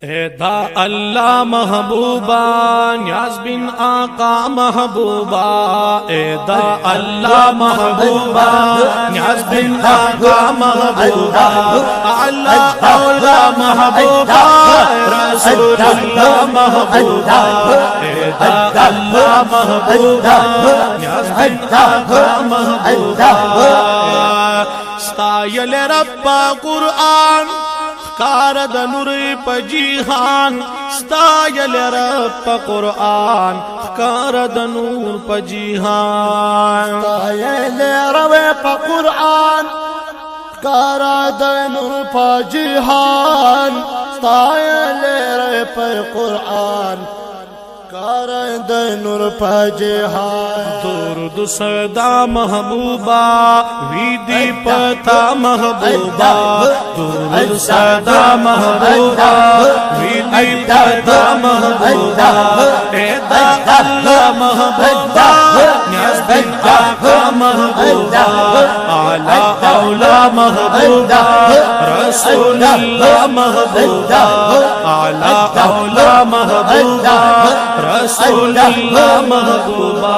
एदा अल्लाह महबूबा न्याज बिन आका महबूबा, एदा अल्लाह महबूबा न्याज बिन आका महबूबा, अल्लाह औला महबूबा रसूलुल्लाह महबूबा, एदा अल्लाह महबूबा न्याज बिन आका महबूबा। स्तायल रब्बा कुरआन कारद नूर पजीहान, स्तायल रब कुरआन कारद नूर पजीहान, स्तायल रब कुरआन कारद नूर पजीहान, स्तायल रब कुरआन कारद नूर पजीहान। दुरूद सदा महबूबा विधि पता महबूबा, दुरूद सदा महबूबा विधि पता महबूबा, एदा अल्लाह महबूबा न्याज बिन आका महबूबा, आला औला महबूबा रसूलुल्लाह महबूबा, आला औला महबूबा रसूलुल्लाह महबूबा।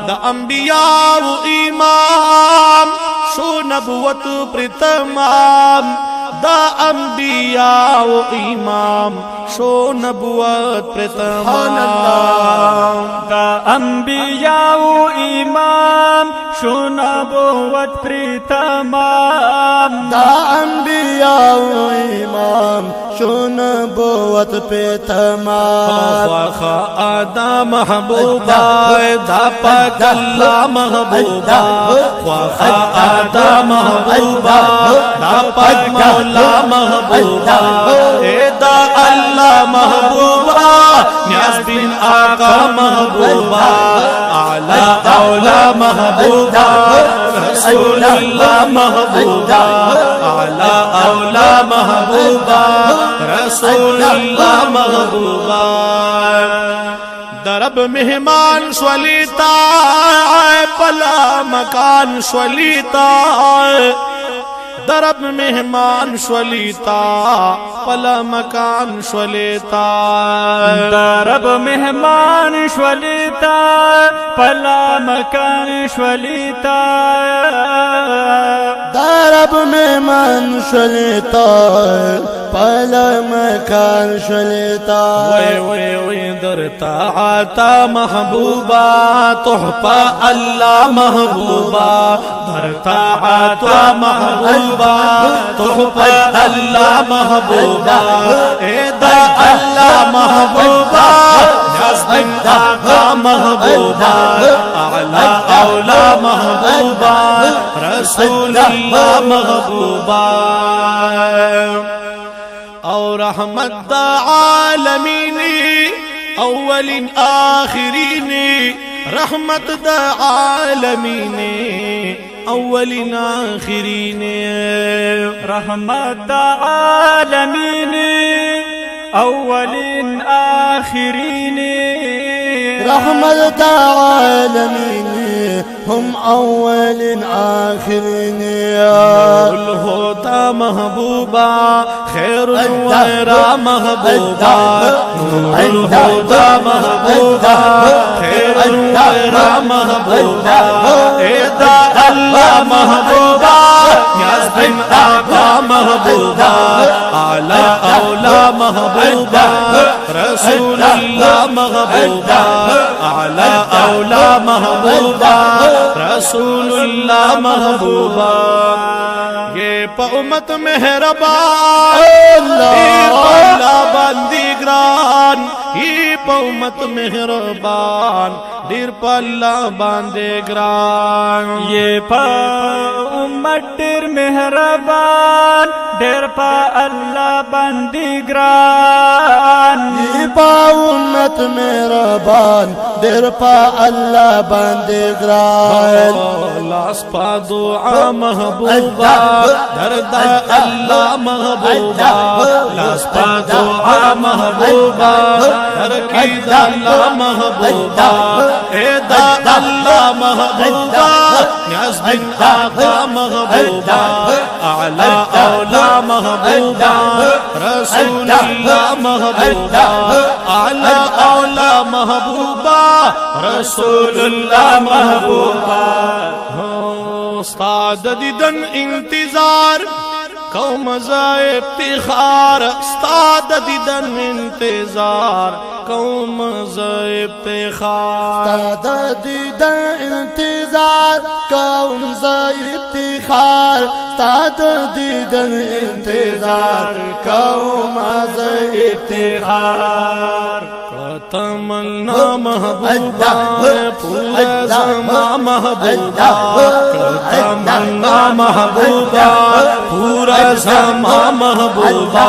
द अंबिया व इमाम शो नबुवत प्रतमाम, द अंबिया व इमाम शो नबुवत प्रतमाम, द अंबिया व इमाम शो नबुवत प्रतमाम, द अंबिया व इमाम शो नबुवत प्रतमाम। आदा महबूबा दा पाक अल्लाह महबूबा, आदा महबूबा दा पाक मौला महबूबा, एदा अल्लाह महबूबा न्याज बिन आका महबूबा, आला औला महबूबा रसूलुल्लाह महबूबा, आला औला महबूबा रसूलुल्लाह महबूबा। दरब मेहमान स्वलीता पला मकान स्वलीता, दरब मेहमान स्वलीता पला मकान स्वलेता, दरब मेहमान स्वलीता पला मकान स्वलीता, दरब मेहमान स्वलीता पला मकान स्वलीता। वे दरता आता महबूबा तोहफा अल्लाह महबूबा, दरता आता महबूबा तोहफा अल्लाह महबूबा, एदा अल्लाह महबूबा न्याज बिन आका महबूबा, आला औला महबूबा रसूलुल्लाह महबूबा, और रहमत आलमीन अव्वलिन आखिरीन, रहमत आलमीन अव्वलिन आखिरीन, रहमत आलमीन अव्वलिन आखिरीन, रहमत आलमीन हम अव्वलिन आखिरीन। नूरुल हुदा महबूबा खैरुल वरा महबूबा, नूरुल हुदा महबूबा खैरुल वरा महबूबा, एदा अल्लाह महबूबा न्याज बिन आका महबूबा, आला औला महबूबा रसूलुल्लाह महबूबा, आला औला महबूबा रसूलुल्लाह महबूबा। ये उम्मत मेहरबान बंदीग्रान, ये उम्मत मेहरबान दिर पल्ला बांदे ग्रान, ये उम्मत दिर मेहरबान दिर पा अल्लाह बंदी ग्रान, ये उम्मत मेहरबान दिर पा अल्लाह बंदी ग्रान। लास पा दुआ महबूबा दरदा अल्लाह महबूबा, लास पा दुआ महबूबा दर की अल्लाह महबूबा, एदा अल्लाह महबूबा न्याज बिन आका महबूबा, आला औला महबूबा महबूबा रसूलुल्लाह महबूबा आला औला महबूबा रसूलुल्लाह महबूबा उस्ताद दीदन इंतजार कौम ज़ाए इफ्तिखार उस्ताद दीदन इंतजार कौम ज़ाए इफ्तिखार उस्ताद दीदन इंतजार कौम ज़ाए इफ्तिखार उस्ताद दीदन इंतजार कौम ज़ाए इफ्तिखार तमन्ना महबूबा पूरा ज़मा महबूबा तमन्ना महबूबा पूरा ज़मा महबूबा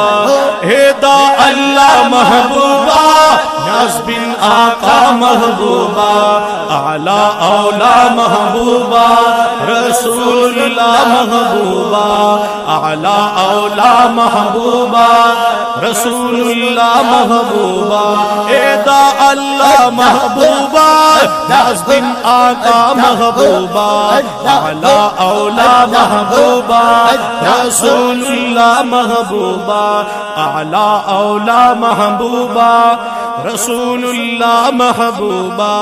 हेदा अल्लाह महबूबा नाज़ बिन आका महबूबा आला औला महबूबा रसूलुल्लाह महबूबा आला औला महबूबा रसूलुल्लाह महबूबा एदा अल्लाह महबूबा नाज़ बिन आका महबूबा आला औला महबूबा रसूलुल्लाह महबूबा आला औला महबूबा रसूलुल्लाह महबूबा।